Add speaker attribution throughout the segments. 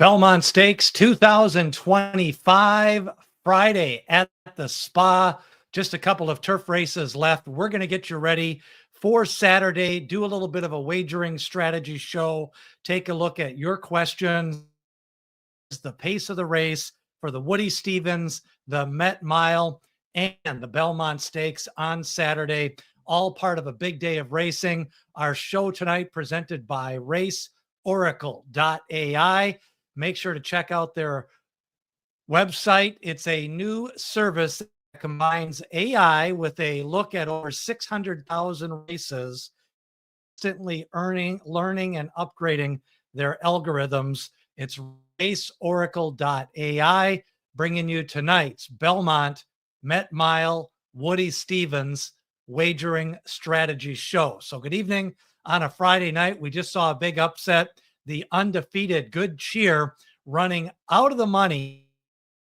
Speaker 1: Belmont Stakes 2025, Friday at the Spa. Just a couple of turf races left. We're going to get you ready for Saturday, do a little bit of a wagering strategy show, take a look at your questions, the pace of the race for the Woody Stevens, the Met Mile, and the Belmont Stakes on Saturday, all part of a big day of racing. Our show tonight presented by Raceoracle.ai. Make sure to check out their website. It's a new service that combines AI with a look at over 600,000 races, constantly learning, and upgrading their algorithms. It's Raceoracle.ai, bringing you tonight's Belmont, Met Mile, Woody Stevens wagering strategy show. So good evening on a Friday night. We just saw a big upset. The undefeated Good Cheer running out of the money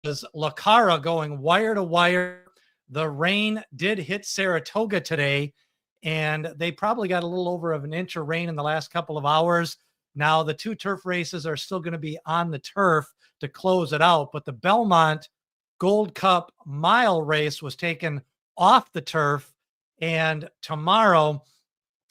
Speaker 1: is Lacara going wire to wire. The rain did hit Saratoga today, and they probably got a little over of an inch of rain in the last couple of hours. Now, the two turf races are still going to be on the turf to close it out, but the Belmont Gold Cup mile race was taken off the turf, and tomorrow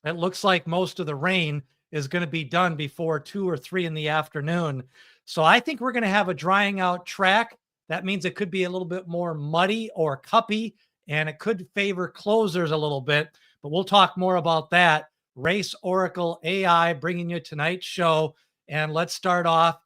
Speaker 1: it looks like most of the rain is going to be done before 2 or 3 in the afternoon. So I think we're going to have a drying out track. That means it could be a little bit more muddy or cuppy, and it could favor closers a little bit, but we'll talk more about that. Race Oracle AI bringing you tonight's show. And let's start off.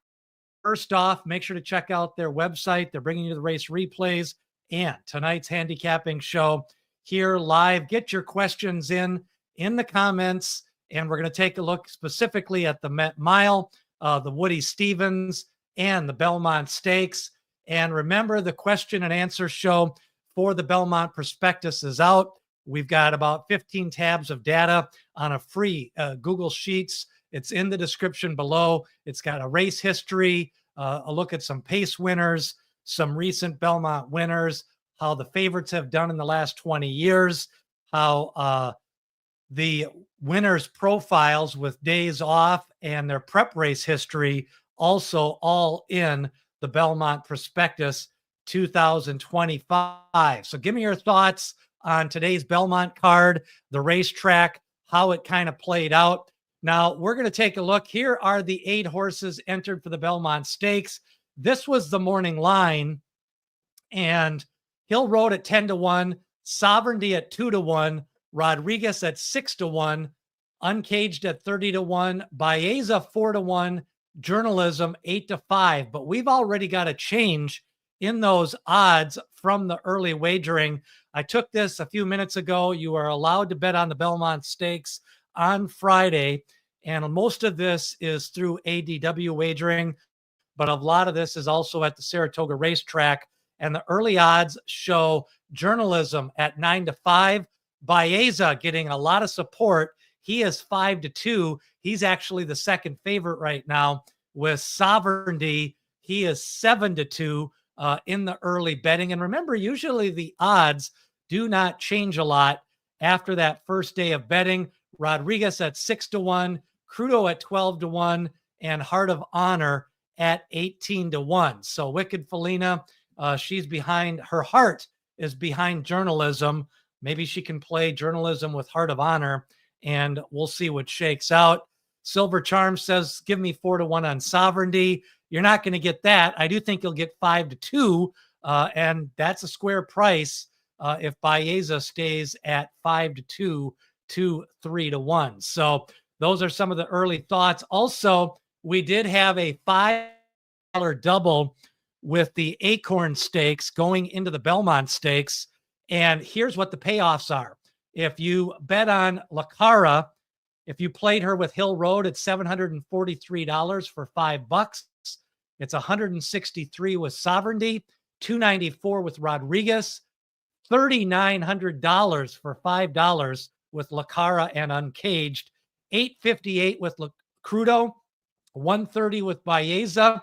Speaker 1: First off, make sure to check out their website. They're bringing you the race replays and tonight's handicapping show here live. Get your questions in the comments, and we're going to take a look specifically at the Met Mile, the Woody Stevens, and the Belmont Stakes. And remember, the question and answer show for the Belmont Prospectus is out. We've got about 15 tabs of data on a free Google Sheets. It's in the description below. It's got a race history, a look at some pace winners, some recent Belmont winners, how the favorites have done in the last 20 years, how the winners' profiles with days off and their prep race history, also all in the Belmont Prospectus 2025. So give me your thoughts on today's Belmont card, the racetrack, how it kind of played out. Now, we're going to take a look. Here are the 8 horses entered for the Belmont Stakes. This was the morning line, and Hill Road at 10-1, Sovereignty at 2-1, Rodriguez at 6-1, Uncaged at 30-1, Baeza 4-1, Journalism 8-5. But we've already got a change in those odds from the early wagering. I took this a few minutes ago. You are allowed to bet on the Belmont Stakes on Friday, and most of this is through ADW wagering, but a lot of this is also at the Saratoga racetrack. And the early odds show Journalism at 9-5. Baeza getting a lot of support. He is 5-2. He's actually the second favorite right now. With Sovereignty, he is 7-2 in the early betting. And remember, usually the odds do not change a lot after that first day of betting. Rodriguez at 6-1, Crudo at 12-1, and Heart of Honor at 18-1. So Wicked Felina, she's behind. Her heart is behind Journalism. Maybe she can play Journalism with Heart of Honor, and we'll see what shakes out. Silver Charm says, give me 4-1 on Sovereignty. You're not going to get that. I do think you'll get 5-2, and that's a square price if Baeza stays at 5-2 to 3-1. So those are some of the early thoughts. Also, we did have a $5 double with the Acorn Stakes going into the Belmont Stakes. And here's what the payoffs are. If you bet on Lacara, if you played her with Hill Road at $743 for $5, it's $163 with Sovereignty, $294 with Rodriguez, $3,900 for $5 with Lacara and Uncaged, $858 with Crudo, $130 with Baeza,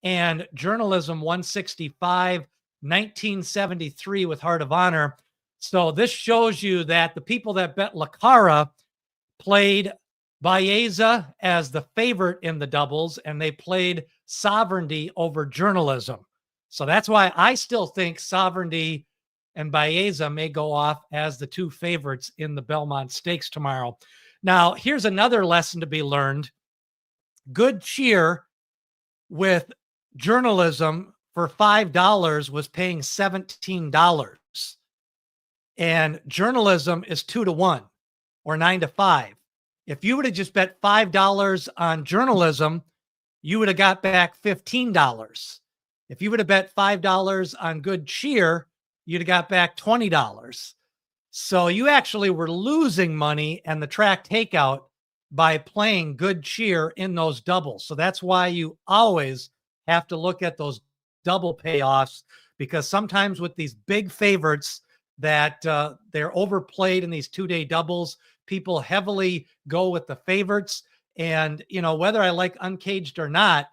Speaker 1: and Journalism 165, $1973 with Heart of Honor. So this shows you that the people that bet Lacara played Baeza as the favorite in the doubles, and they played Sovereignty over Journalism. So that's why I still think Sovereignty and Baeza may go off as the two favorites in the Belmont Stakes tomorrow. Now, here's another lesson to be learned. Good Cheer with Journalism for $5 was paying $17. And Journalism is 2-1 or 9-5. If you would have just bet $5 on Journalism, you would have got back $15. If you would have bet $5 on Good Cheer, you'd have got back $20. So you actually were losing money and the track takeout by playing Good Cheer in those doubles. So that's why you always have to look at those double payoffs, because sometimes with these big favorites that they're overplayed in these two-day doubles, people heavily go with the favorites. And, you know, whether I like Uncaged or not,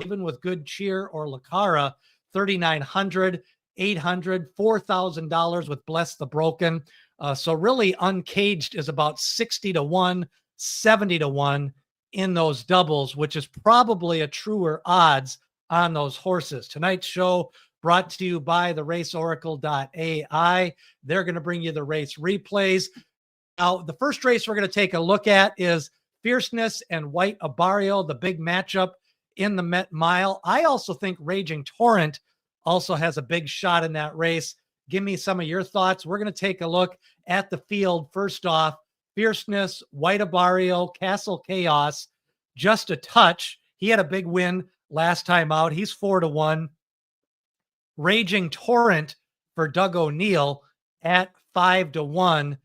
Speaker 1: even with Good Cheer or Lucara, $3,900, $800, $4,000 with Bless the Broken. So really Uncaged is about 60-1, 70-1 in those doubles, which is probably a truer odds on those horses. Tonight's show brought to you by the Raceoracle.ai. They're going to bring you the race replays. Now, the first race we're going to take a look at is Fierceness and White Abarrio, the big matchup in the Met Mile. I also think Raging Torrent also has a big shot in that race. Give me some of your thoughts. We're going to take a look at the field. First off, Fierceness, White Abarrio, Castle Chaos, just a touch. He had a big win last time out. He's 4-1. Raging Torrent for Doug O'Neill at 5-1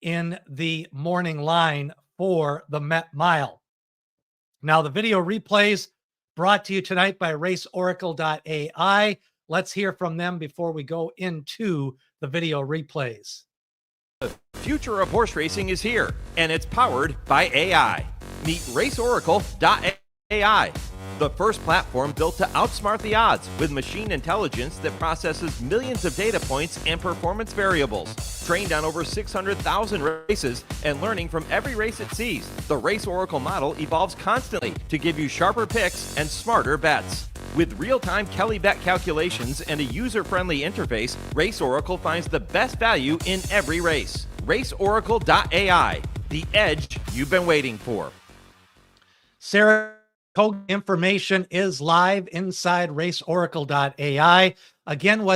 Speaker 1: in the morning line for the Met Mile. Now, the video replays brought to you tonight by Raceoracle.ai. Let's hear from them before we go into the video replays.
Speaker 2: The future of horse racing is here, and it's powered by AI. Meet Raceoracle.ai, the first platform built to outsmart the odds with machine intelligence that processes millions of data points and performance variables. Trained on over 600,000 races and learning from every race it sees, the Race Oracle model evolves constantly to give you sharper picks and smarter bets. With real-time Kelly bet calculations and a user-friendly interface, Race Oracle finds the best value in every race. Raceoracle.ai, the edge you've been waiting for.
Speaker 1: Saratoga information is live inside Raceoracle.ai. Again,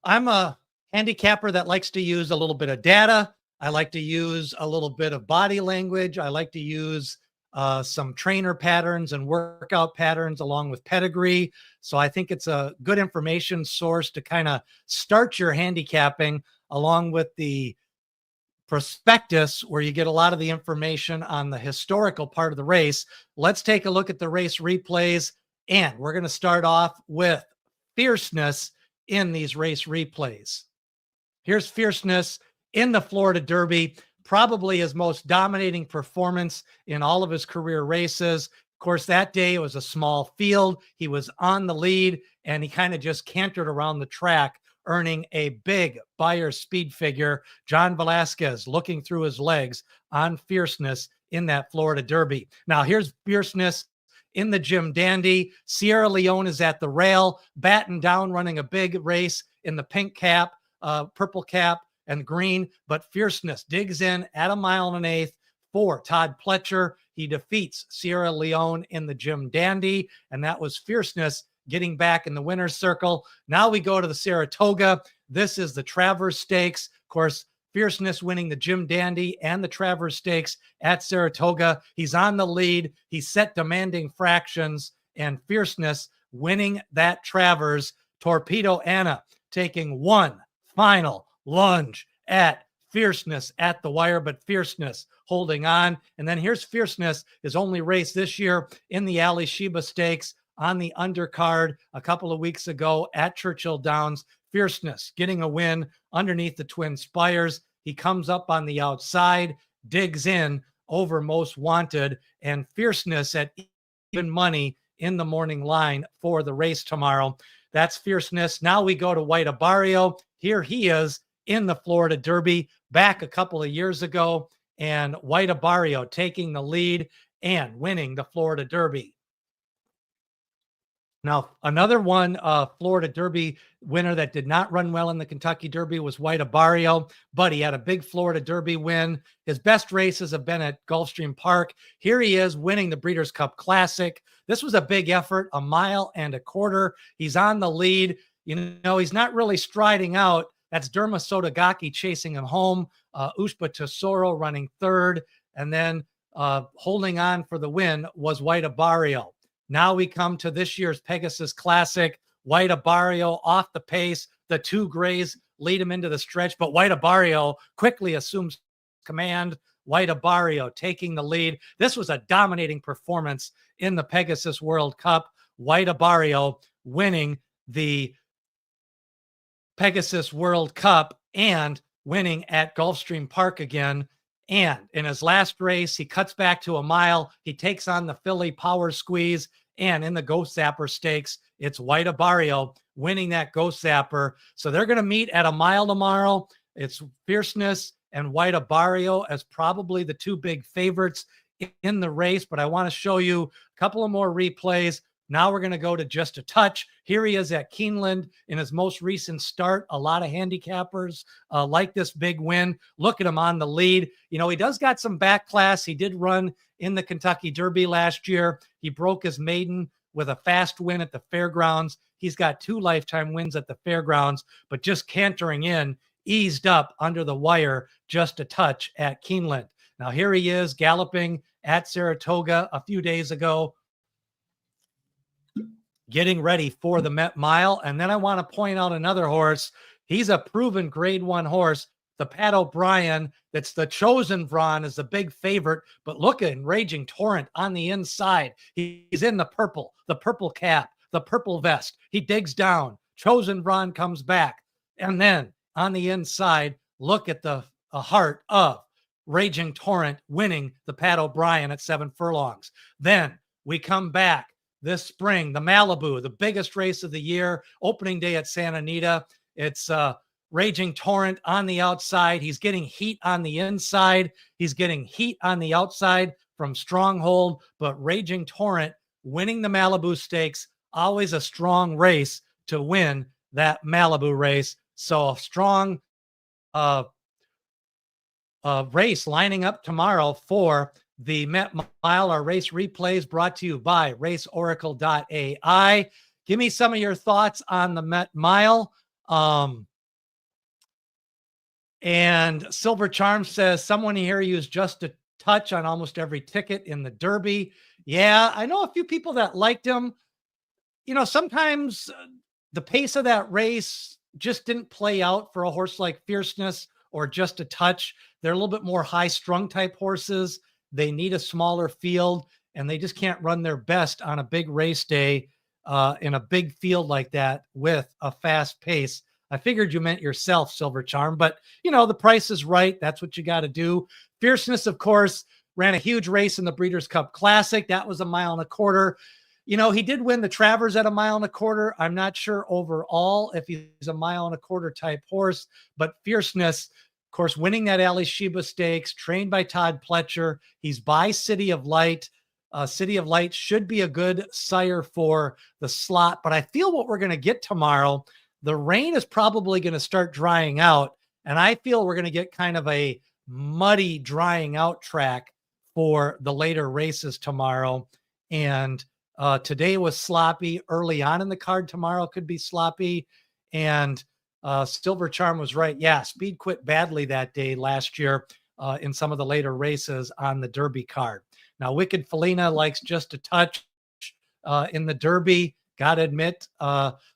Speaker 1: I'm a handicapper that likes to use a little bit of data. I like to use a little bit of body language. I like to use some trainer patterns and workout patterns along with pedigree. So I think it's a good information source to kind of start your handicapping, along with the prospectus, where you get a lot of the information on the historical part of the race. Let's take a look at the race replays, and we're going to start off with Fierceness in these race replays. Here's Fierceness in the Florida Derby, probably his most dominating performance in all of his career races. Of course, that day it was a small field. He was on the lead, and he kind of just cantered around the track, earning a big Beyer speed figure. John Velasquez looking through his legs on Fierceness in that Florida Derby. Now here's Fierceness in the Jim Dandy. Sierra Leone is at the rail, batting down, running a big race in the pink cap, purple cap, and green, but Fierceness digs in at 1 1/8 for Todd Pletcher. He defeats Sierra Leone in the Jim Dandy, and that was Fierceness getting back in the winner's circle. Now we go to the Saratoga. This is the Travers Stakes. Of course, Fierceness winning the Jim Dandy and the Travers Stakes at Saratoga. He's on the lead. He's set demanding fractions, and Fierceness winning that Travers. Torpedo Anna taking one final lunge at Fierceness at the wire, but Fierceness holding on. And then here's Fierceness, his only race this year in the Ali Sheba Stakes on the undercard a couple of weeks ago at Churchill Downs. Fierceness getting a win underneath the Twin Spires. He comes up on the outside, digs in over Most Wanted, and Fierceness at even money in the morning line for the race tomorrow. That's Fierceness. Now we go to White Abarrio. Here he is in the Florida Derby, back a couple of years ago and White Abarrio taking the lead and winning the Florida Derby. Now, another one, Florida Derby winner that did not run well in the Kentucky Derby was White Abarrio, but he had a big Florida Derby win. His best races have been at Gulfstream Park. Here he is winning the Breeders' Cup Classic. This was a big effort, 1.25 miles. He's on the lead. You know, he's not really striding out. That's Derma Sotogake chasing him home. Ushba Tesoro running third. And then holding on for the win was White Abarrio. Now we come to this year's Pegasus Classic. White Abarrio off the pace. The two grays lead him into the stretch, but White Abarrio quickly assumes command. White Abarrio taking the lead. This was a dominating performance in the Pegasus World Cup. White Abarrio winning the Pegasus World Cup and winning at Gulfstream Park again. And in his last race, he cuts back to 1 mile. He takes on the Philly Power Squeeze. And in the Ghost Zapper Stakes, it's White Abarrio winning that Ghost Zapper. So they're going to meet at 1 mile tomorrow. It's Fierceness and White Abarrio as probably the two big favorites in the race. But I want to show you a couple of more replays. Now we're going to go to Just a Touch. Here he is at Keeneland in his most recent start. A lot of handicappers like this big win. Look at him on the lead. You know, he does got some back class. He did run in the Kentucky Derby last year. He broke his maiden with a fast win at the Fairgrounds. He's got 2 lifetime wins at the Fairgrounds, but just cantering in, eased up under the wire, Just a Touch at Keeneland. Now here he is galloping at Saratoga a few days ago, getting ready for the Met Mile. And then I want to point out another horse. He's a proven grade 1 horse, the Pat O'Brien. That's the Chosen Vron is the big favorite, but look at Raging Torrent on the inside. He's in the purple cap, the purple vest. He digs down. Chosen Vron comes back. And then on the inside, look at the heart of Raging Torrent winning the Pat O'Brien at 7 furlongs. Then we come back this spring, the Malibu, the biggest race of the year, opening day at Santa Anita. It's Raging Torrent on the outside. He's getting heat on the inside. He's getting heat on the outside from Stronghold, but Raging Torrent winning the Malibu Stakes, always a strong race to win that Malibu race. So a strong race lining up tomorrow for the Met Mile. Our race replays brought to you by Raceoracle.ai. Give me some of your thoughts on the Met Mile. And Silver Charm says, someone here used Just a Touch on almost every ticket in the Derby. Yeah, I know a few people that liked him. You know, sometimes the pace of that race just didn't play out for a horse like Fierceness or Just a Touch. They're a little bit more high-strung type horses. They need a smaller field, and they just can't run their best on a big race day in a big field like that with a fast pace. I figured you meant yourself, Silver Charm, but you know, the price is right. That's what you got to do. Fierceness, of course, ran a huge race in the Breeders' Cup Classic. That was 1.25 miles. You know, he did win the Travers at 1.25 miles. I'm not sure overall if he's a 1.25 mile type horse, but Fierceness, of course, winning that Ali Sheba Stakes, trained by Todd Pletcher. He's by City of Light. City of Light should be a good sire for the slot, but I feel what we're going to get tomorrow, the rain is probably going to start drying out, and I feel we're going to get kind of a muddy drying out track for the later races tomorrow. And today was sloppy. Early on in the card tomorrow could be sloppy. And Silver Charm was right. Yeah, speed quit badly that day last year in some of the later races on the Derby card. Now, Wicked Felina likes Just a Touch in the Derby. Got to admit.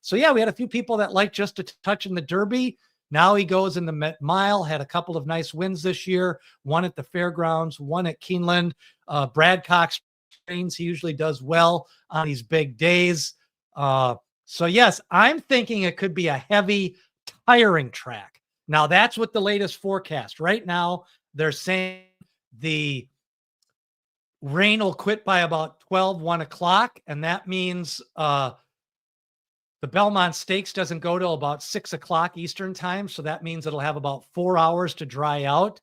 Speaker 1: So, yeah, we had a few people that liked Just a Touch in the Derby. Now he goes in the Met Mile, had a couple of nice wins this year, one at the Fairgrounds, one at Keeneland. Brad Cox trains. He usually does well on these big days. So, yes, I'm thinking it could be a heavy, tiring track. Now, that's what the latest forecast. Right now, they're saying the rain will quit by about 1 o'clock, and that means the Belmont Stakes doesn't go till about 6 o'clock Eastern time, so that means it'll have about 4 hours to dry out.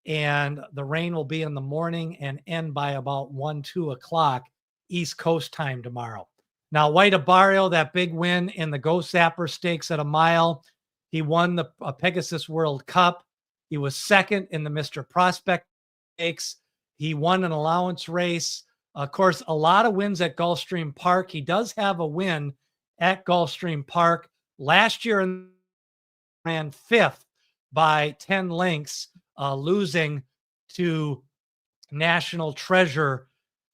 Speaker 1: and the rain will be in the morning and end by about 1, 2 o'clock East Coast time tomorrow. Now, White Abarrio, that big win in the Go Sapper Stakes at a mile. He won the Pegasus World Cup. He was second in the Mr. Prospect Stakes. He won an allowance race. Of course, a lot of wins at Gulfstream Park. He does have a win at Gulfstream Park. Last year, ran fifth by 10 lengths, losing to National Treasure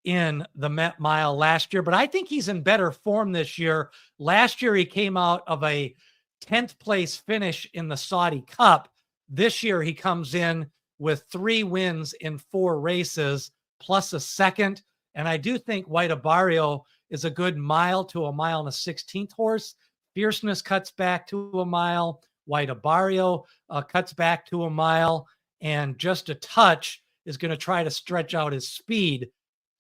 Speaker 1: in the Met Mile last year. But I think he's in better form this year. Last year, he came out of a 10th place finish in the Saudi Cup. This year, he comes in with 3 wins in 4 races, plus a second. And I do think White Abarrio is a good mile to a mile and a 16th horse. Fierceness cuts back to a mile. White Abarrio cuts back to a mile. And Just a Touch is going to try to stretch out his speed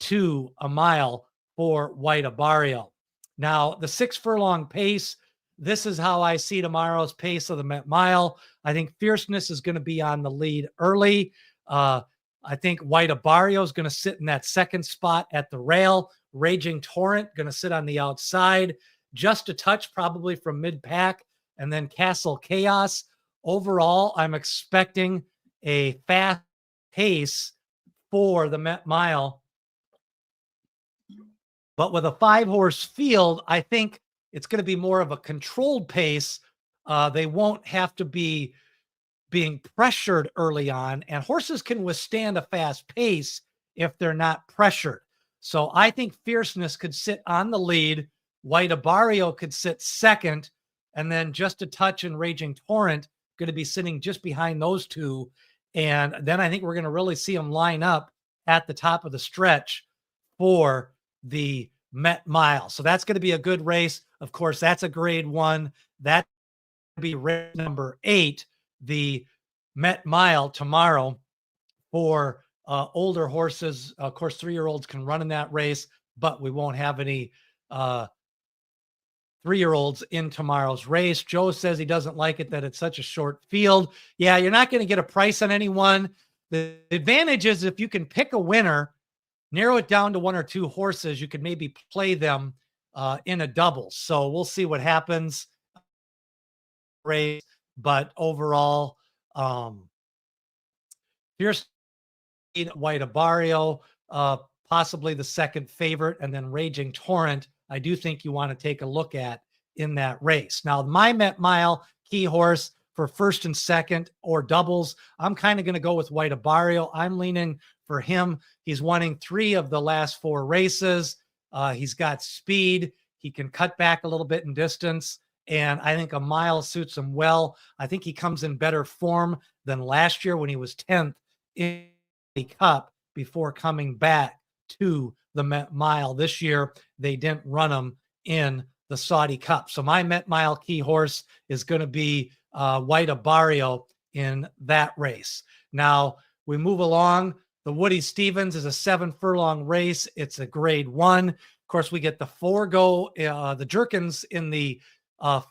Speaker 1: to a mile for White Abarrio. Now, the 6 furlong pace, this is how I see tomorrow's pace of the Met Mile. I think Fierceness is going to be on the lead early. I think White Abarrio is going to sit in that second spot at the rail. Raging Torrent going to sit on the outside. Just a Touch probably from mid-pack. And then Castle Chaos. Overall, I'm expecting a fast pace for the Met Mile. But with a 5-horse field, I think it's going to be more of a controlled pace. They won't have to be being pressured early on, and horses can withstand a fast pace if they're not pressured. So I think Fierceness could sit on the lead. White Abarrio could sit second, and then Just a Touch and Raging Torrent going to be sitting just behind those two. And then I think we're going to really see them line up at the top of the stretch for the Met Mile. So that's going to be a good race. Of course, that's a grade 1. That will be race number 8, the Met Mile tomorrow for older horses. Of course, 3-year-olds can run in that race, but we won't have any 3-year-olds in tomorrow's race. Joe says he doesn't like it that it's such a short field. Yeah, you're not going to get a price on anyone. The advantage is if you can pick a winner, narrow it down to 1 or 2 horses, you could maybe play them in a double. So we'll see what happens. Race, but overall, here's White Abarrio, possibly the second favorite, and then Raging Torrent, I do think you want to take a look at in that race. Now, my Met Mile key horse for first and second or doubles, I'm kind of going to go with White Abarrio. I'm leaning for him. He's winning 3 of the last 4 races. He's got speed. He can cut back a little bit in distance, and I think a mile suits him well. I think he comes in better form than last year when he was 10th in the Cup before coming back to the Met Mile. This year, they didn't run him in the Saudi Cup. So my Met Mile key horse is going to be White Abarrio in that race. Now, we move along. The Woody Stevens is a 7 furlong race. It's a grade 1. Of course, we get the the Jerkins in the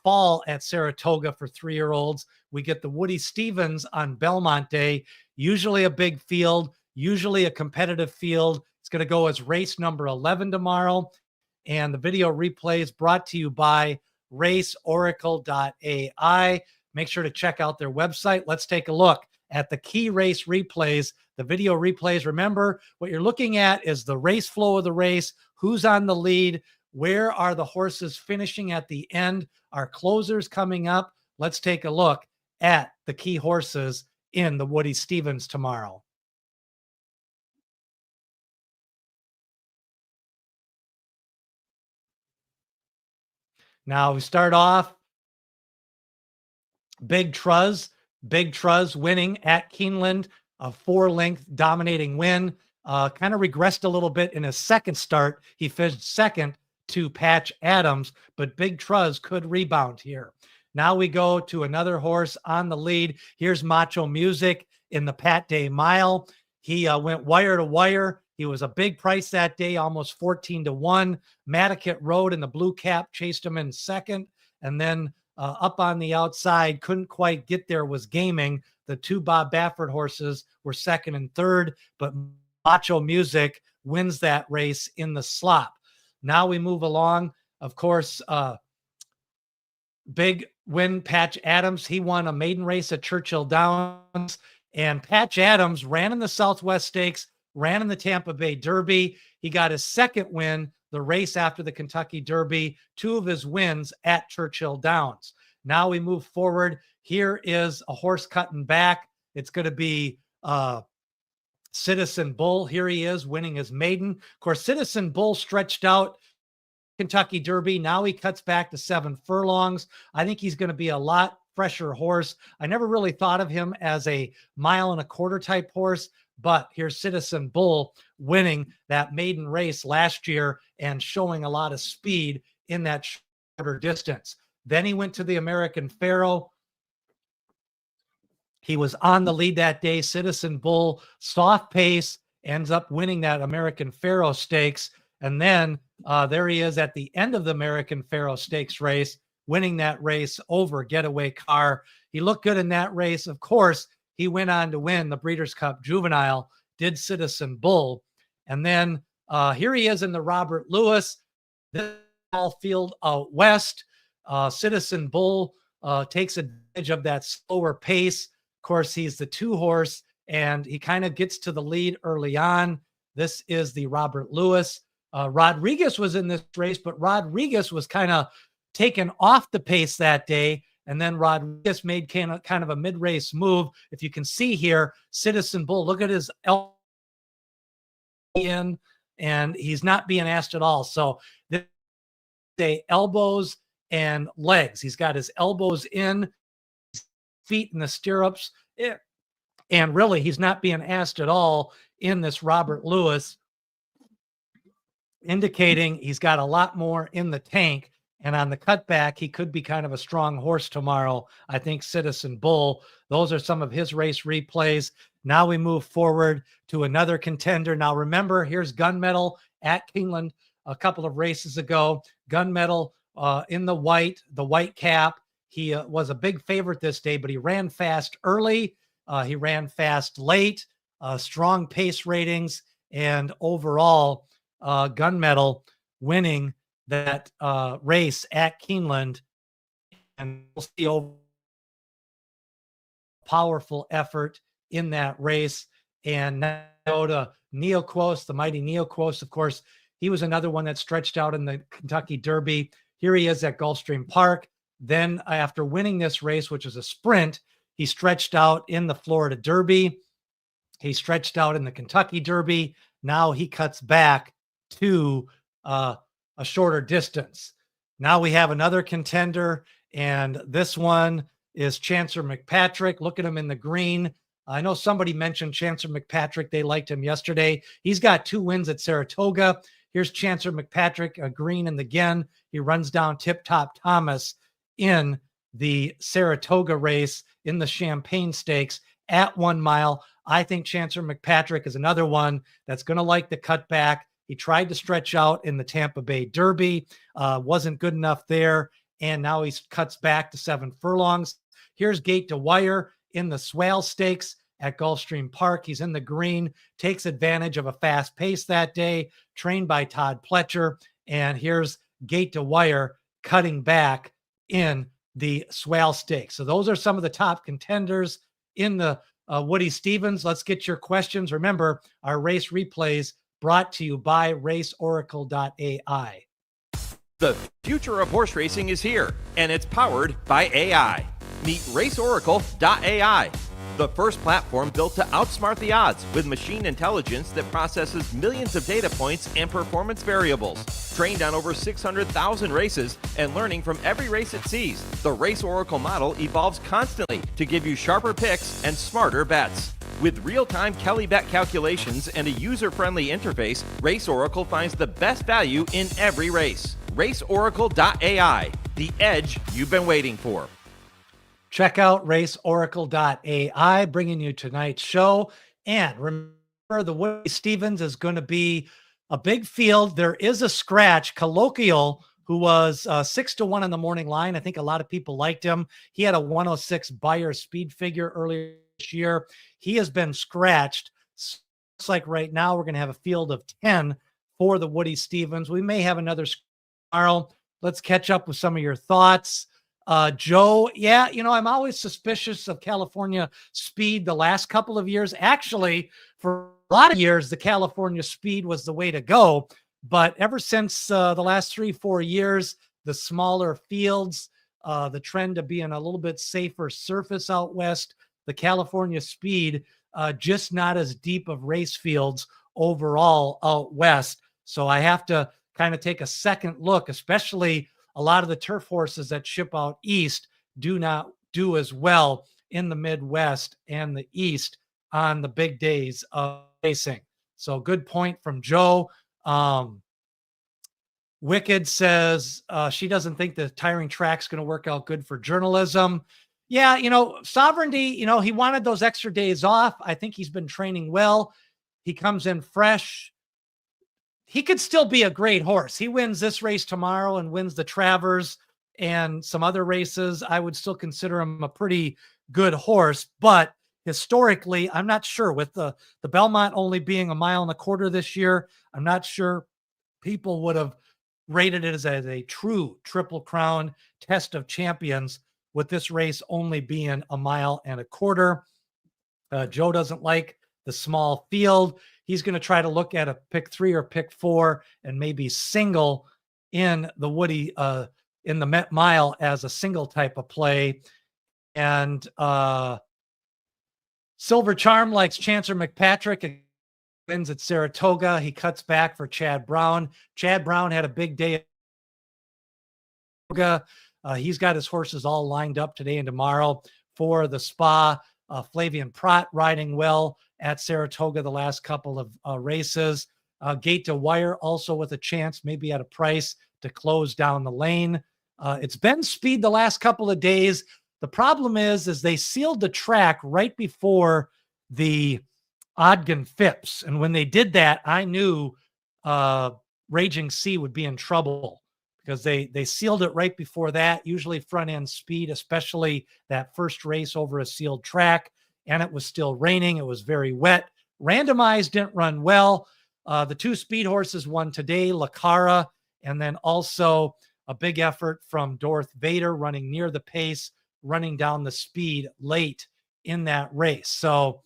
Speaker 1: fall at Saratoga for 3-year-olds. We get the Woody Stevens on Belmont Day, usually a big field, usually a competitive field. It's going to go as race number 11 tomorrow. And the video replay is brought to you by Raceoracle.ai. Make sure to check out their website. Let's take a look at the key race replays, the video replays. Remember, what you're looking at is the race flow of the race, who's on the lead, where are the horses finishing at the end, our closers coming up. Let's take a look at the key horses in the Woody Stevens tomorrow. Now we start off Big Truz winning at Keeneland, a 4-length dominating win. Kind of regressed a little bit in his second start. He finished second to Patch Adams, but Big Truz could rebound here. Now we go to another horse on the lead. Here's Macho Music in the Pat Day Mile. He went wire to wire. He was a big price that day, almost 14 to 1. Mattakit Road in the blue cap chased him in second. And then up on the outside, couldn't quite get there, was Gaming. The two Bob Baffert horses were second and third, but Macho Music wins that race in the slop. Now we move along. Of course, big win, Patch Adams. He won a maiden race at Churchill Downs, and Patch Adams ran in the Southwest Stakes, ran in the Tampa Bay Derby. He got his second win, the race after the Kentucky Derby, two of his wins at Churchill Downs. Now we move forward. Here is a horse cutting back. It's going to be Citizen Bull. Here he is winning his maiden. Of course, Citizen Bull stretched out Kentucky Derby. Now he cuts back to 7 furlongs. I think he's going to be a lot fresher horse. I never really thought of him as a 1.25 mile type horse, but here's Citizen Bull winning that maiden race last year and showing a lot of speed in that shorter distance. Then he went to the American Pharoah. He was on the lead that day. Citizen Bull, soft pace, ends up winning that American Pharoah Stakes. And then there he is at the end of the American Pharoah Stakes race, winning that race over Getaway Car. He looked good in that race. Of course, he went on to win the Breeders' Cup Juvenile, did Citizen Bull. And then here he is in the Robert Lewis. This all field out west. Citizen Bull takes advantage of that slower pace. Of course, he's the 2 horse, and he kind of gets to the lead early on. This is the Robert Lewis. Rodriguez was in this race, but Rodriguez was kind of taken off the pace that day. And then Rodriguez made kind of a mid-race move. If you can see here, Citizen Bull, look at his elbow in, and he's not being asked at all. So they elbows and legs. He's got his elbows in, feet in the stirrups. And really, he's not being asked at all in this Robert Lewis, indicating he's got a lot more in the tank. And on the cutback, he could be kind of a strong horse tomorrow. I think Citizen Bull. Those are some of his race replays. Now we move forward to another contender. Now remember, here's Gunmetal at Keeneland a couple of races ago. Gunmetal in the white cap. He was a big favorite this day, but he ran fast early. He ran fast late, strong pace ratings, and overall, Gunmetal winning that race at Keeneland. And we'll see a powerful effort in that race. And now to Neoquos, the mighty Neoquos. Of course, he was another one that stretched out in the Kentucky Derby. Here he is at Gulfstream Park. Then after winning this race, which is a sprint, he stretched out in the Florida Derby. He stretched out in the Kentucky Derby. Now he cuts back to a shorter distance. Now we have another contender, and this one is Chancer McPatrick. Look at him in the green. I know somebody mentioned Chancer McPatrick. They liked him yesterday. He's got 2 wins at Saratoga. Here's Chancer McPatrick, a green in the Gen. He runs down Tip Top Thomas in the Saratoga race in the Champagne Stakes at 1 mile. I think Chancer McPatrick is another one that's going to like the cutback. He tried to stretch out in the Tampa Bay Derby, wasn't good enough there, and now he cuts back to 7 furlongs. Here's Gate to Wire in the Swale Stakes at Gulfstream Park. He's in the green, takes advantage of a fast pace that day, trained by Todd Pletcher. And here's Gate to Wire cutting back in the Swale Stakes. So those are some of the top contenders in the Woody Stevens. Let's get your questions. Remember, our race replays brought to you by Raceoracle.ai.
Speaker 2: The future of horse racing is here, and it's powered by AI. Meet Raceoracle.ai, the first platform built to outsmart the odds with machine intelligence that processes millions of data points and performance variables. Trained on over 600,000 races and learning from every race it sees, the Race Oracle model evolves constantly to give you sharper picks and smarter bets. With real-time Kelly bet calculations and a user-friendly interface, Race Oracle finds the best value in every race. Raceoracle.ai, the edge you've been waiting for.
Speaker 1: Check out Raceoracle.ai, bringing you tonight's show. And remember, the Woody Stevens is going to be a big field. There is a scratch, colloquial who was 6-1 on the morning line. I think a lot of people liked him. He had a 106 Beyer speed figure earlier this year. He has been scratched. So looks like right now we're going to have a field of 10 for the Woody Stephens. We may have another tomorrow. Let's catch up with some of your thoughts. Joe, yeah, I'm always suspicious of California speed the last couple of years. Actually, for a lot of years, the California speed was the way to go. But ever since the last 3-4 years, the smaller fields, the trend to being a little bit safer surface out west, the California speed, just not as deep of race fields overall out west. So I have to kind of take a second look, especially a lot of the turf horses that ship out east do not do as well in the Midwest and the East on the big days of racing. So good point from Joe. Wicked says she doesn't think the tiring track's going to work out good for journalism. Yeah, Sovereignty, he wanted those extra days off. I think he's been training well. He comes in fresh. He could still be a great horse. He wins this race tomorrow and wins the Travers and some other races. I would still consider him a pretty good horse, but historically, I'm not sure with the Belmont only being 1.25 miles this year. I'm not sure people would have rated it as a true Triple Crown test of champions with this race only being 1.25 miles. Joe doesn't like the small field. He's going to try to look at a pick 3 or pick 4 and maybe single in the Woody in the Met Mile as a single type of play. And Silver Charm likes Chancer McPatrick. Wins at Saratoga. He cuts back for Chad Brown. Chad Brown had a big day. He's got his horses all lined up today and tomorrow for the Spa. Flavian Prat riding well at Saratoga the last couple of races. Gate to Wire also with a chance, maybe at a price, to close down the lane. It's been speed the last couple of days. The problem is they sealed the track right before the Ogden Phipps. And when they did that, I knew Raging Sea would be in trouble because they sealed it right before that, usually front end speed, especially that first race over a sealed track. And it was still raining. It was very wet. Randomized didn't run well. The 2 speed horses won today, Lacara, and then also a big effort from Dorth Vader running near the pace, running down the speed late in that race. So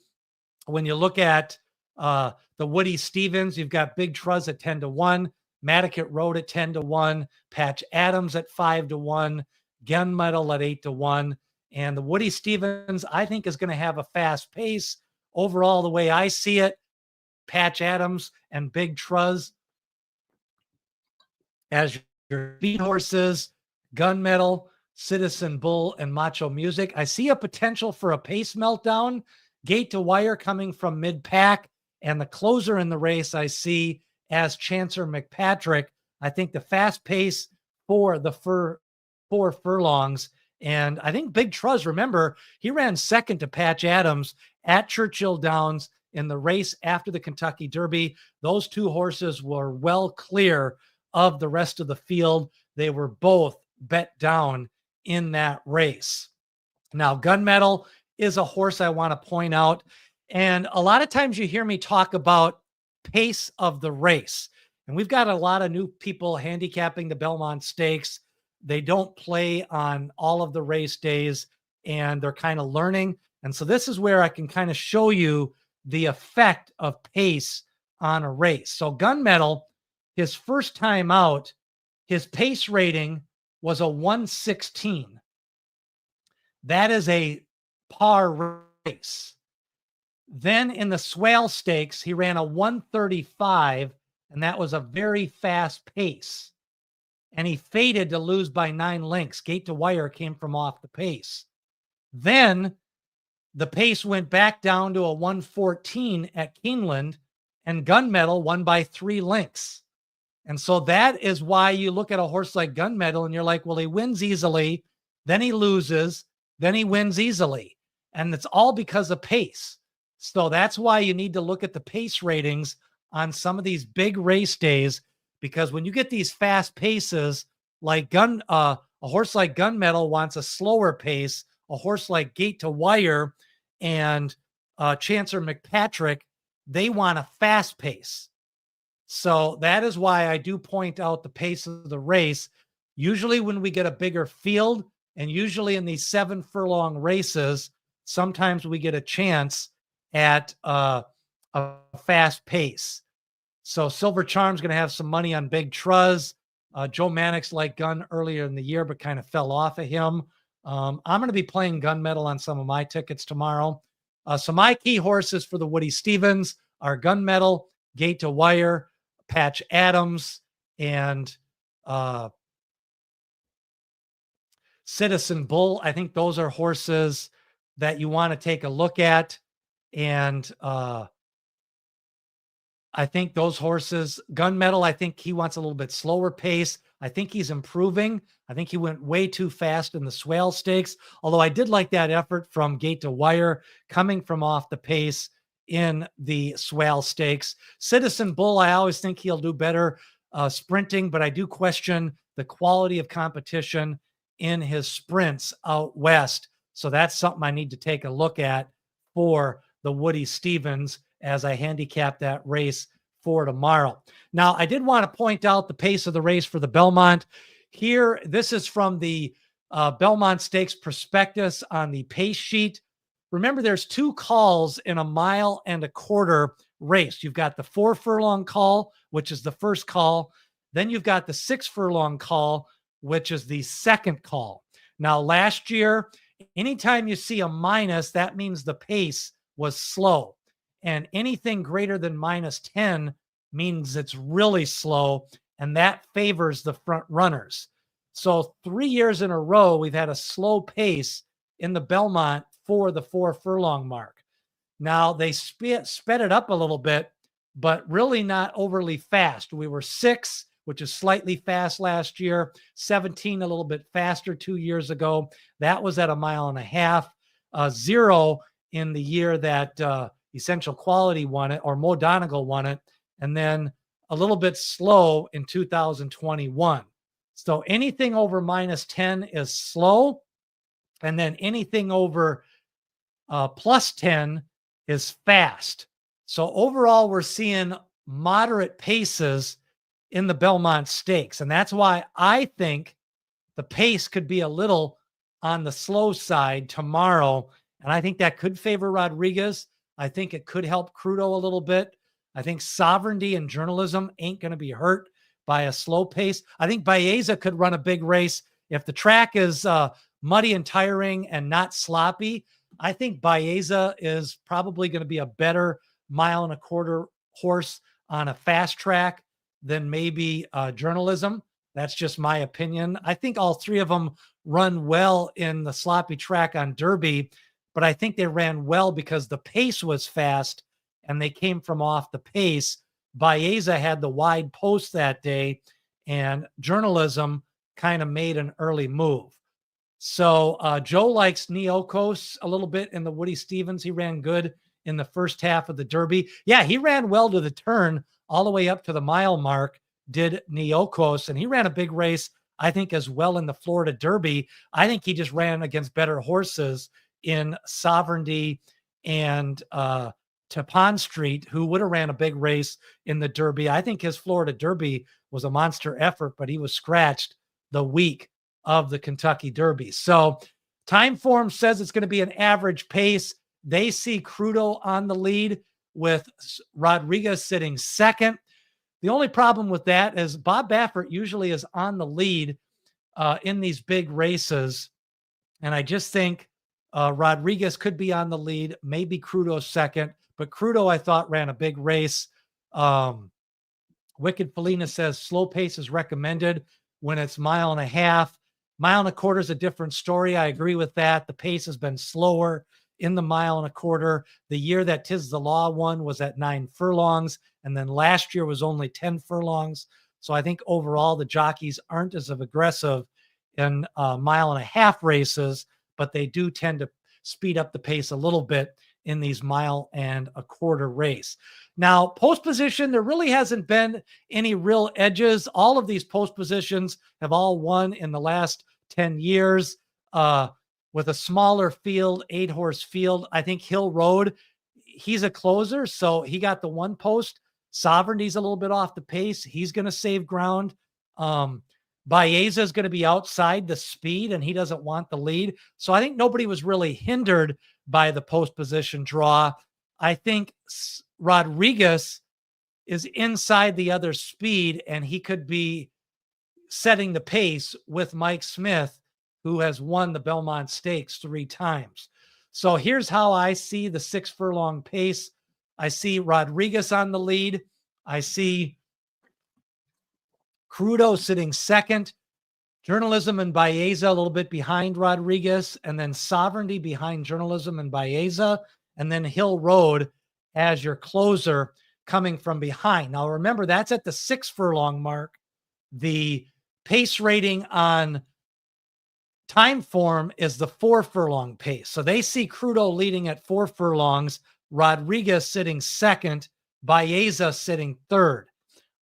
Speaker 1: when you look at the Woody Stephens, you've got Big Truz at 10-1, Matticat Road at 10-1, Patch Adams at 5-1, Gunmetal at 8-1. And the Woody Stephens, I think, is going to have a fast pace. Overall, the way I see it, Patch Adams and Big Truz as your speed horses, Gunmetal, Citizen Bull, and Macho Music. I see a potential for a pace meltdown. Gate to Wire coming from mid-pack, and the closer in the race I see as Chancer McPatrick. I think the fast pace for the 4 furlongs. And I think Big Truz, remember, he ran second to Patch Adams at Churchill Downs in the race after the Kentucky Derby. Those 2 horses were well clear of the rest of the field. They were both bet down in that race. Now, Gunmetal is a horse I want to point out. And a lot of times you hear me talk about pace of the race. And we've got a lot of new people handicapping the Belmont Stakes. They don't play on all of the race days and they're kind of learning. And so this is where I can kind of show you the effect of pace on a race. So Gunmetal, his first time out, his pace rating was a 116. That is a par race. Then in the Swale Stakes, he ran a 135, and that was a very fast pace. And he faded to lose by 9 lengths. Gate to Wire came from off the pace. Then the pace went back down to a 114 at Keeneland, and Gunmetal won by 3 lengths. And so that is why you look at a horse like Gunmetal and you're like, well, he wins easily, then he loses, then he wins easily. And it's all because of pace. So that's why you need to look at the pace ratings on some of these big race days, because when you get these fast paces, like a horse like Gunmetal wants a slower pace. A horse like Gate to Wire and Chancer McPatrick, they want a fast pace. So that is why I do point out the pace of the race. Usually when we get a bigger field, and usually in these 7 furlong races, sometimes we get a chance at a fast pace. So Silver Charm's going to have some money on Big Truz. Joe Mannix liked Gun earlier in the year, but kind of fell off of him. I'm going to be playing Gunmetal on some of my tickets tomorrow. So my key horses for the Woody Stevens are Gunmetal, Gate to Wire, Patch Adams, and Citizen Bull. I think those are horses that you want to take a look at. And I think those horses, Gunmetal, I think he wants a little bit slower pace. I think he's improving. I think he went way too fast in the Swale Stakes, although I did like that effort from Gate to Wire coming from off the pace in the Swale Stakes. Citizen Bull, I always think he'll do better sprinting, but I do question the quality of competition in his sprints out west. So that's something I need to take a look at for the Woody Stevens as I handicap that race for tomorrow. Now, I did want to point out the pace of the race for the Belmont. Here, this is from the Belmont Stakes Prospectus on the pace sheet. Remember, there's 2 calls in a 1.25 mile race. You've got the 4 furlong call, which is the first call. Then you've got the 6 furlong call, which is the second call. Now, last year, anytime you see a minus, that means the pace was slow. And anything greater than -10 means it's really slow, and that favors the front runners. So 3 years in a row, we've had a slow pace in the Belmont for the 4 furlong mark. Now, they sped it up a little bit, but really not overly fast. We were 6, which is slightly fast last year, 17 a little bit faster 2 years ago. That was at a 1.5 miles. 0 in the year that Essential Quality won it, or Mo Donegal won it, and then a little bit slow in 2021. So anything over -10 is slow, and then anything over +10 is fast. So overall, we're seeing moderate paces in the Belmont Stakes, and that's why I think the pace could be a little on the slow side tomorrow, and I think that could favor Rodriguez. I think it could help Crudo a little bit. I think Sovereignty and Journalism ain't going to be hurt by a slow pace. I think Baeza could run a big race. If the track is muddy and tiring and not sloppy, I think Baeza is probably going to be a better 1.25 mile horse on a fast track than maybe Journalism. That's just my opinion. I think all 3 of them run well in the sloppy track on Derby, but I think they ran well because the pace was fast and they came from off the pace. Baeza had the wide post that day, and Journalism kind of made an early move. So Joe likes Neokos a little bit in the Woody Stevens. He ran good in the first half of the Derby. Yeah, he ran well to the turn all the way up to the mile mark, did Neokos, and he ran a big race, I think, as well in the Florida Derby. I think he just ran against better horses in Sovereignty and Tappan Street, who would have ran a big race in the Derby. I think his Florida Derby was a monster effort, but he was scratched the week of the Kentucky Derby. So Timeform says it's going to be an average pace. They see Crudo on the lead with Rodriguez sitting second. The only problem with that is Bob Baffert usually is on the lead in these big races. And I just think Rodriguez could be on the lead, maybe Crudo second, but Crudo, I thought, ran a big race. Wicked Felina says slow pace is recommended when it's 1.5 miles. 1.25 miles is a different story. I agree with that. The pace has been slower in the 1.25 miles. The year that Tiz the Law won was at 9 furlongs, and then last year was only 10 furlongs. So I think overall the jockeys aren't as aggressive in 1.5 mile races, but they do tend to speed up the pace a little bit in these 1.25 mile race. Now, post position, there really hasn't been any real edges. All of these post positions have all won in the last 10 years. With a smaller field, 8-horse field, I think Hill Road, he's a closer, so he got the one post. Sovereignty's a little bit off the pace. He's going to save ground. Baeza is going to be outside the speed, and he doesn't want the lead. So I think nobody was really hindered by the post position draw. I think Rodriguez is inside the other speed, and he could be setting the pace with Mike Smith, who has won the Belmont Stakes 3 times. So here's how I see the 6 furlong pace. I see Rodriguez on the lead. I see Crudo sitting second. Journalism and Baeza a little bit behind Rodriguez, and then Sovereignty behind Journalism and Baeza, and then Hill Road as your closer coming from behind. Now remember, that's at the 6 furlong mark. The pace rating on time form is the 4 furlong pace. So they see Crudo leading at 4 furlongs, Rodriguez sitting second, Baeza sitting third.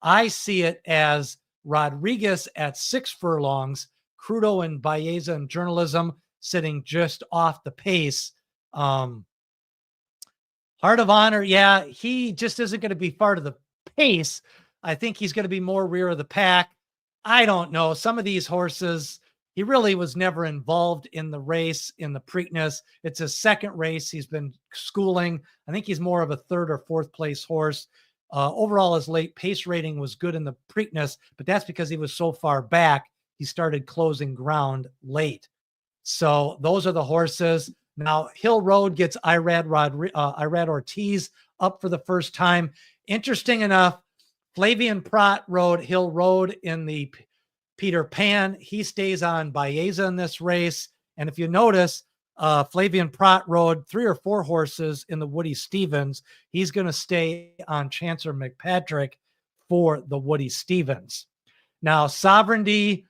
Speaker 1: I see it as Rodriguez at 6 furlongs, Crudo and Baeza and Journalism sitting just off the pace. Heart of Honor, yeah, he just isn't going to be part of the pace. I think he's going to be more rear of the pack. I don't know. Some of these horses, he really was never involved in the race, in the Preakness. It's his second race. He's been schooling. I think he's more of a 3rd or 4th place horse. Overall, his late pace rating was good in the Preakness, but that's because he was so far back. He started closing ground late. So those are the horses. Now, Hill Road gets Irad Ortiz up for the first time. Interesting enough, Flavian Prat rode Hill Road in the Peter Pan. He stays on Baeza in this race. And if you notice, Flavian Prat rode 3 or 4 horses in the Woody Stevens. He's going to stay on Chancellor McPatrick for the Woody Stevens. Now, Sovereignty,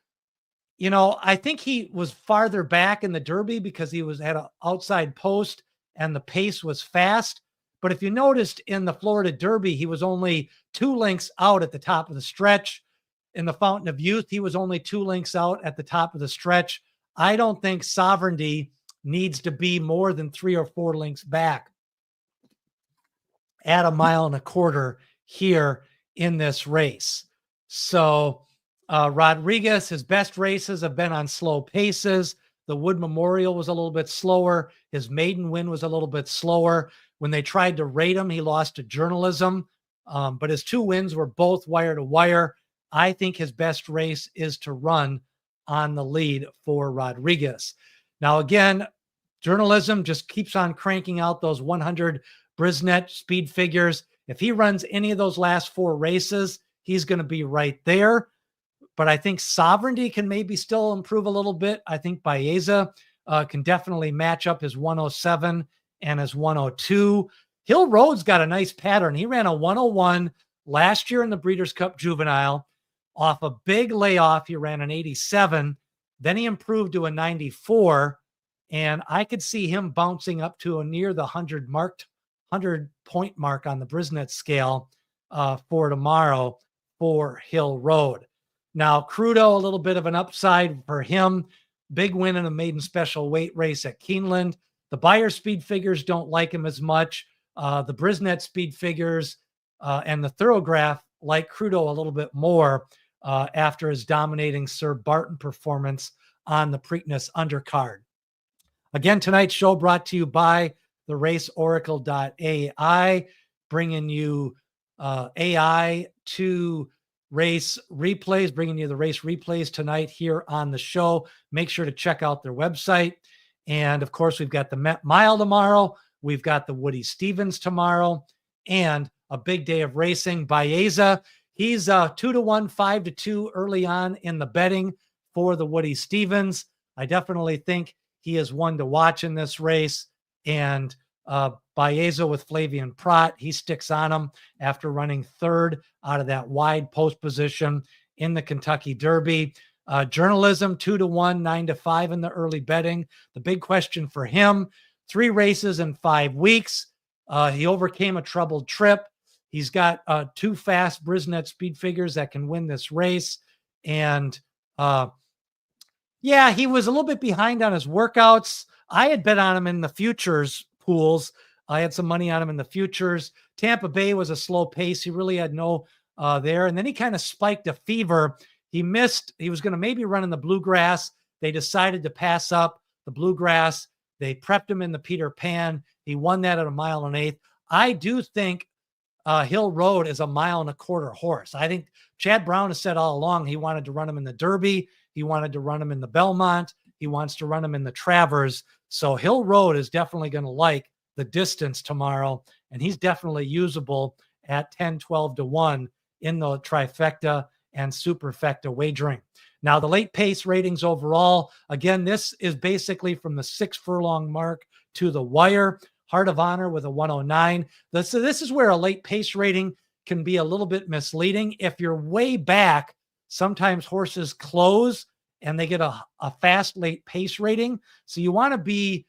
Speaker 1: you know, I think he was farther back in the Derby because he was at an outside post and the pace was fast. But if you noticed in the Florida Derby, he was only 2 lengths out at the top of the stretch. In the Fountain of Youth, he was only 2 lengths out at the top of the stretch. I don't think Sovereignty needs to be more than 3 or 4 lengths back at 1.25 miles here in this race. So Rodriguez, his best races have been on slow paces. The Wood Memorial was a little bit slower. His maiden win was a little bit slower. When they tried to rate him, he lost to Journalism. But his 2 wins were both wire to wire. I think his best race is to run on the lead for Rodriguez. Now, again, Journalism just keeps on cranking out those 100 Brisnet speed figures. If he runs any of those last 4 races, he's going to be right there. But I think Sovereignty can maybe still improve a little bit. I think Baeza can definitely match up his 107 and his 102. Hill Road's got a nice pattern. He ran a 101 last year in the Breeders' Cup Juvenile. Off a big layoff, he ran an 87. Then he improved to a 94. And I could see him bouncing up to a near the 100-point mark on the Brisnet scale for tomorrow for Hill Road. Now, Crudo, a little bit of an upside for him. Big win in a maiden special weight race at Keeneland. The Beyer speed figures don't like him as much. The Brisnet speed figures and the Thorograph like Crudo a little bit more after his dominating Sir Barton performance on the Preakness undercard. Again, tonight's show brought to you by the Raceoracle.ai, bringing you AI to race replays, bringing you the race replays tonight here on the show. Make sure to check out their website. And of course, we've got the Met Mile tomorrow. We've got the Woody Stevens tomorrow and a big day of racing. Baeza, he's 2-1, 5-2 early on in the betting for the Woody Stevens. I definitely think he is one to watch in this race. And Baeza with Flavian Prat, he sticks on him after running 3rd out of that wide post position in the Kentucky Derby. Journalism 2-1, 9-5 in the early betting. The big question for him, 3 races in 5 weeks. He overcame a troubled trip. He's got 2 fast Brisnet speed figures that can win this race. And yeah, he was a little bit behind on his workouts. I had bet on him in the futures pools. I had some money on him in the futures. Tampa Bay was a slow pace. He really had no there. And then he kind of spiked a fever. He missed. He was going to maybe run in the Bluegrass. They decided to pass up the Bluegrass. They prepped him in the Peter Pan. He won that at 1.125 miles. I do think Hill Road is a 1.25 miles horse. I think Chad Brown has said all along he wanted to run him in the Derby. He wanted to run him in the Belmont. He wants to run him in the Travers. So Hill Road is definitely going to like the distance tomorrow, and he's definitely usable at 10, 12 to 1 in the trifecta and superfecta wagering. Now, the late pace ratings overall, again, this is basically from the 6 furlong mark to the wire. Heart of Honor with a 109. So this is where a late pace rating can be a little bit misleading. If you're way back, sometimes horses close and they get a fast late pace rating. So you want to be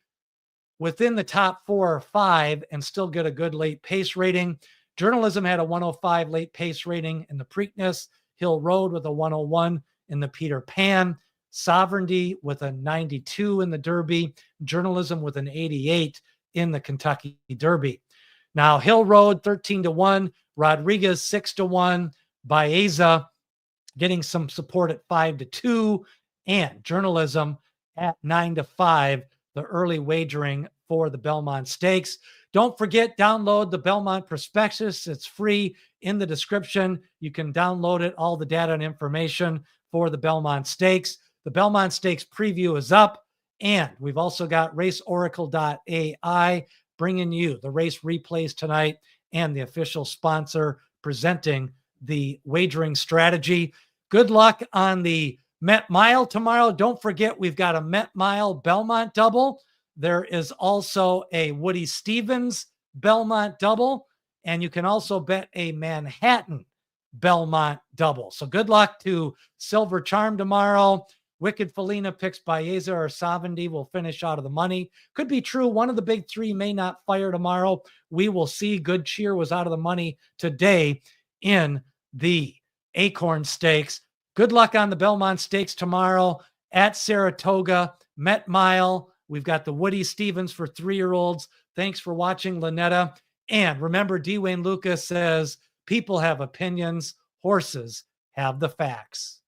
Speaker 1: within the top 4 or 5 and still get a good late pace rating. Journalism had a 105 late pace rating in the Preakness. Hill Road with a 101 in the Peter Pan. Sovereignty with a 92 in the Derby. Journalism with an 88 in the Kentucky Derby. Now, Hill Road 13 to 1. Rodriguez 6 to 1. Baeza getting some support at 5 to 2. And Journalism at 9 to 5. The early wagering for the Belmont Stakes. Don't forget, download the Belmont Prospectus. It's free in the description. You can download it, all the data and information for the Belmont Stakes. The Belmont Stakes preview is up, and we've also got Raceoracle.ai bringing you the race replays tonight and the official sponsor presenting the wagering strategy. Good luck on the Met Mile tomorrow. Don't forget, we've got a Met Mile Belmont double. There is also a Woody Stevens Belmont double, and you can also bet a Manhattan Belmont double. So good luck to Silver Charm tomorrow. Wicked Felina picks Baeza or Sovereignty will finish out of the money. Could be true. One of the big 3 may not fire tomorrow. We will see. Good Cheer was out of the money today in the Acorn Stakes. Good luck on the Belmont Stakes tomorrow at Saratoga, Met Mile. We've got the Woody Stevens for 3-year-olds. Thanks for watching, Lynetta. And remember, Dwayne Lucas says, people have opinions, horses have the facts.